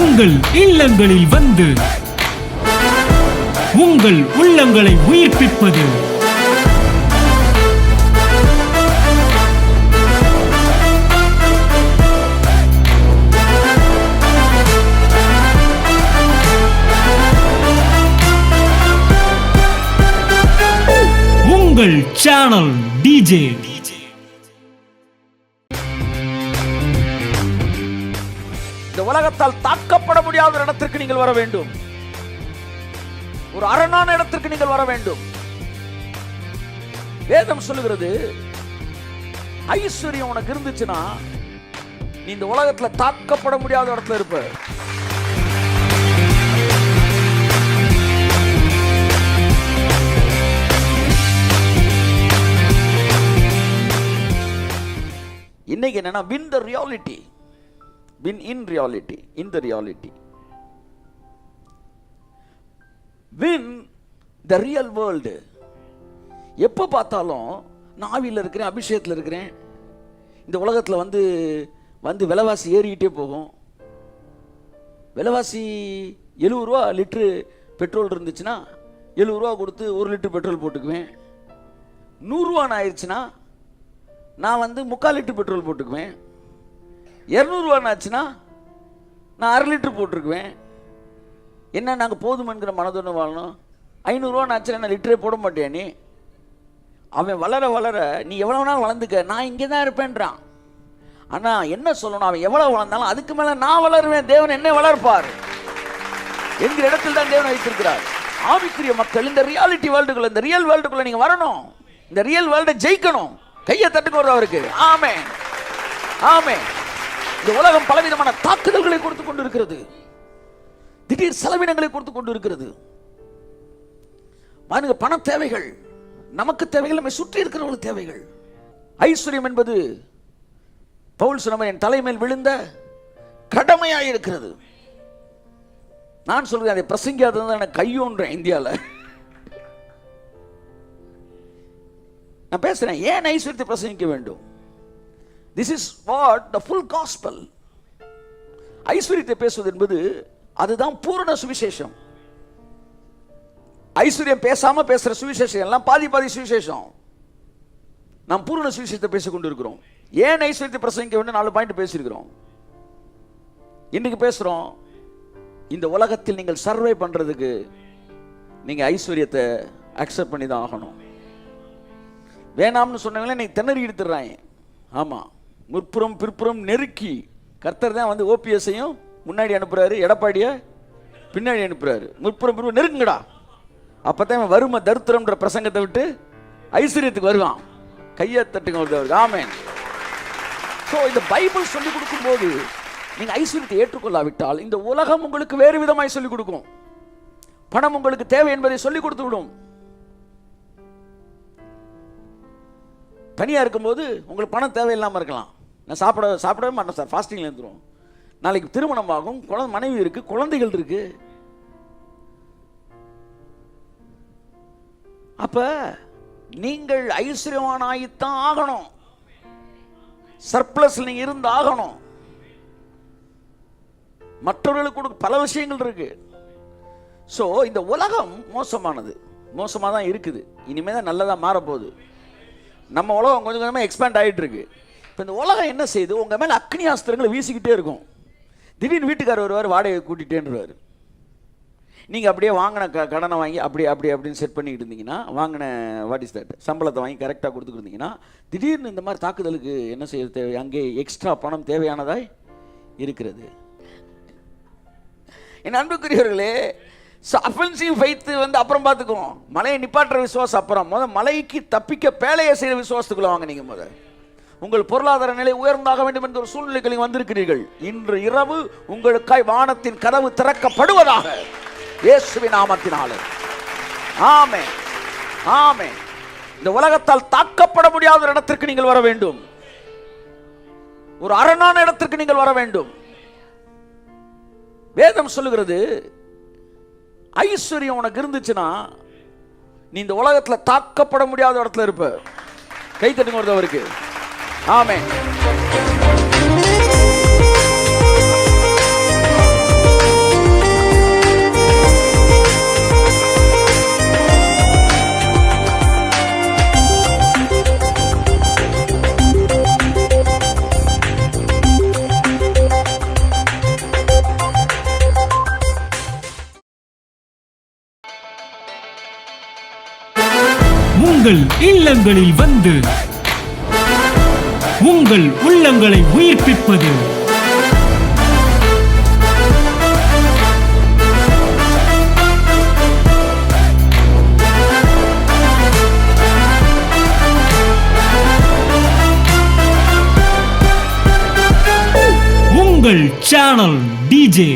உங்கள் இல்லங்களில் வந்து உங்கள் உள்ளங்களை உயிர்ப்பிப்பது உங்கள் சேனல் டிஜே. இந்த உலகத்தால் தாக்கப்பட முடியாத இடத்திற்கு நீங்கள் வர வேண்டும். ஒரு அரணான இடத்திற்கு நீங்கள் வர வேண்டும். வேதம் சொல்லுகிறது, ஐஸ்வர்யம் உனக்கு இருந்துச்சுன்னா நீ இந்த உலகத்துல தாக்கப்பட முடியாத இடத்துல இருப்ப. இன்னைக்கு என்னன்னா win the reality, win in reality, in the reality, win the real world. எப்போ பார்த்தாலும் நான் ஆவியில் இருக்கிறேன், அபிஷேகத்தில் இருக்கிறேன், இந்த உலகத்தில் வந்து விலைவாசி ஏறிக்கிட்டே போகும். விலைவாசி 70 ரூபா லிட்ரு பெட்ரோல் இருந்துச்சுன்னா 70 ரூபா கொடுத்து 1 லிட்டர் பெட்ரோல் போட்டுக்குவேன். 100 ரூபான்னு ஆயிடுச்சுன்னா நான் 3/4 லிட்டர் பெட்ரோல் போட்டுக்குவேன். 200 ரூபான்னு ஆச்சுன்னா நான் 1/2 லிட்டர் போட்டிருக்குவேன். என்ன நாங்கள் போதுமன்கிற மனதொன்று வாழணும். 500 ரூபான்னு ஆச்சுன்னா நான் லிட்டரே போட மாட்டேன். நீ அவன் வளர வளர நீ எவ்வளோ நாள் வளர்ந்துக்க, நான் இங்கே தான் இருப்பேன்றான். ஆனால் என்ன சொல்லணும், அவன் எவ்வளோ வளர்ந்தாலும் அதுக்கு மேலே நான் வளருவேன், தேவன் என்னை வளர்ப்பார் என்கிற இடத்தில் தான் தேவன் வைத்திருக்கிறார். ஆவிக்குரிய மக்கள் இந்த ரியாலிட்டி வேர்ல்டுக்குள்ள, இந்த ரியல் வேர்ல்டுக்குள்ள நீங்கள் வரணும். இந்த ரியல் வேர்ல்டை ஜெயிக்கணும். கையை தட்டுக்கு வருது அவருக்கு. ஆமென், ஆமென். இந்த உலகம் பலவிதமான தாக்குதல்களை கொடுத்து கொண்டு இருக்கிறது, திடீர் செலவினங்களை கொடுத்து கொண்டு இருக்கிறது. பாருங்க, பண தேவைகள் நமக்கு தேவைகள், நம்மை சுற்றி இருக்கிறவங்களுக்கு தேவைகள். ஐஸ்வர்யம் என்பது பவுல் சொன்ன என் தலைமையில் விழுந்த கடமையாக இருக்கிறது. நான் சொல்றேன், அதை பிரசங்கியாதது எனக்கு கையோன்றேன். இந்தியாவில் நான் பேசுறேன், ஏன் ஐஸ்வர்யத்தை பிரசங்கிக்க வேண்டும்? This is what the full gospel. ஐஸ்வர்யத்தை பேசுவது என்பது அதுதான் பூரண சுவிசேஷம். ஐஸ்வர்யம் பேசாம பேசுற சுவிசேஷம் எல்லாம் பாதி சுவிசேஷம். நாம் பூரண சுவிசேஷத்தை பேசிக் கொண்டிருக்கிறோம். ஏன் ஐஸ்வர்யத்தை பிரசங்கிக்க வேண்டும் 4 பாயிண்ட் பேசியிருக்கிறோம். இன்னைக்கு பேசுறோம், இந்த உலகத்தில் நீங்கள் சர்வே பண்றதுக்கு நீங்க ஐஸ்வர்யத்தை அக்செப்ட் பண்ணி தான் ஆகணும். வேணாம்னு சொன்னவங்களே நீ திணறி எடுத்துடுறாங்க. ஆமா, முற்புறம் பிற்புறம் நெருக்கி கர்த்தர் தான் ஓபிஎஸ்ஸையும் முன்னாடி அனுப்புறாரு, எடப்பாடியை பின்னாடி அனுப்புறாரு. முற்புறம் பிற்புறம் நெருங்குங்கடா, அப்பதான் வறுமை தரித்திரம்ன்ற பிரசங்கத்தை விட்டு ஐஸ்வர்யத்துக்கு வருவான். கையை தட்டுங்க அவருக்கு. ஆமென். ஸோ இந்த பைபிள் சொல்லிக் கொடுக்கும் போது நீங்க ஐஸ்வர்யத்தை ஏற்றுக்கொள்ளாவிட்டால் இந்த உலகம் உங்களுக்கு வேறு விதமாய் சொல்லிக் கொடுக்கும். பணம் உங்களுக்கு தேவை என்பதை சொல்லிக் கொடுத்து விடும். தனியாக இருக்கும்போது உங்களுக்கு பணம் தேவையில்லாமல் இருக்கலாம். நான் சாப்பிடவே மாட்டேன் சார், ஃபாஸ்டிங்கில் இருந்துடும். நாளைக்கு திருமணம் ஆகும், மனைவி இருக்கு, குழந்தைகள் இருக்கு. அப்ப நீங்கள் ஐஸ்வர்யவானாயித்தான் ஆகணும். சர்ப்ளஸ் நீங்க இருந்து ஆகணும். மற்றவர்களுக்கு கூட பல விஷயங்கள் இருக்கு. ஸோ இந்த உலகம் மோசமானது, மோசமாக தான் இருக்குது. இனிமேல் தான் நல்லதாக மாறப்போகுது. நம்ம உலகம் கொஞ்சம் கொஞ்சமாக எக்ஸ்பேண்ட் ஆகிட்டு இருக்கு. இப்போ இந்த உலகம் என்ன செய்யுது, உங்கள் மேலே அக்னி ஆஸ்திரங்களை வீசிக்கிட்டே இருக்கும். திடீர்னு வீட்டுக்காரர் வருவார், வாடகை கூட்டிகிட்டேன்றார். நீங்கள் அப்படியே வாங்கின கடனை வாங்கி அப்படின்னு செட் பண்ணிக்கிட்டு இருந்தீங்கன்னா, வாங்கின வாட் இஸ் தட் சம்பளத்தை வாங்கி கரெக்டாக கொடுத்துக்கிருந்தீங்கன்னா, திடீர்னு இந்த மாதிரி தாக்குதலுக்கு என்ன செய்ய தேவை, அங்கே எக்ஸ்ட்ரா பணம் தேவையானதாய் இருக்கிறது. என் அன்புக்குரியவர்களே, அஃபென்சிவ் ஃபெய்த் அப்புறம் பார்த்துக்குவோம். மலையை நிப்பாட்டுற விசுவாசம் அப்புறம். மலைக்கு தப்பிக்க பேழையை செய்கிற விசுவாசத்துக்குள்ள வாங்க. நீங்கள் உங்கள் பொருளாதார நிலை உயர்ந்தாக வேண்டும் என்ற ஒரு சூழ்நிலைக்கு வந்திருக்கிறீர்கள். இன்று இரவு உங்களுக்காய் வானத்தின் கதவு திறக்கப்படுவதாக இயேசுவின் நாமத்தினாலே. ஆமென், ஆமென். இந்த உலகத்தால் தாக்கப்பட முடியாத இடத்திற்கு நீங்கள் வர வேண்டும். ஒரு அரணான இடத்திற்கு நீங்கள் வர வேண்டும். வேதம் சொல்லுகிறது, ஐஸ்வர்யம் உனக்கு இருந்துச்சுன்னா நீ இந்த உலகத்துல தாக்கப்பட முடியாத இடத்துல இருப்ப. கை தட்டுங்க ஒருத்தவருக்கு. ஆமென். உங்கள் இல்லங்களில் வந்து உங்கள் உள்ளங்களை உயிர்ப்பிப்பது உங்கள் சேனல் டிஜே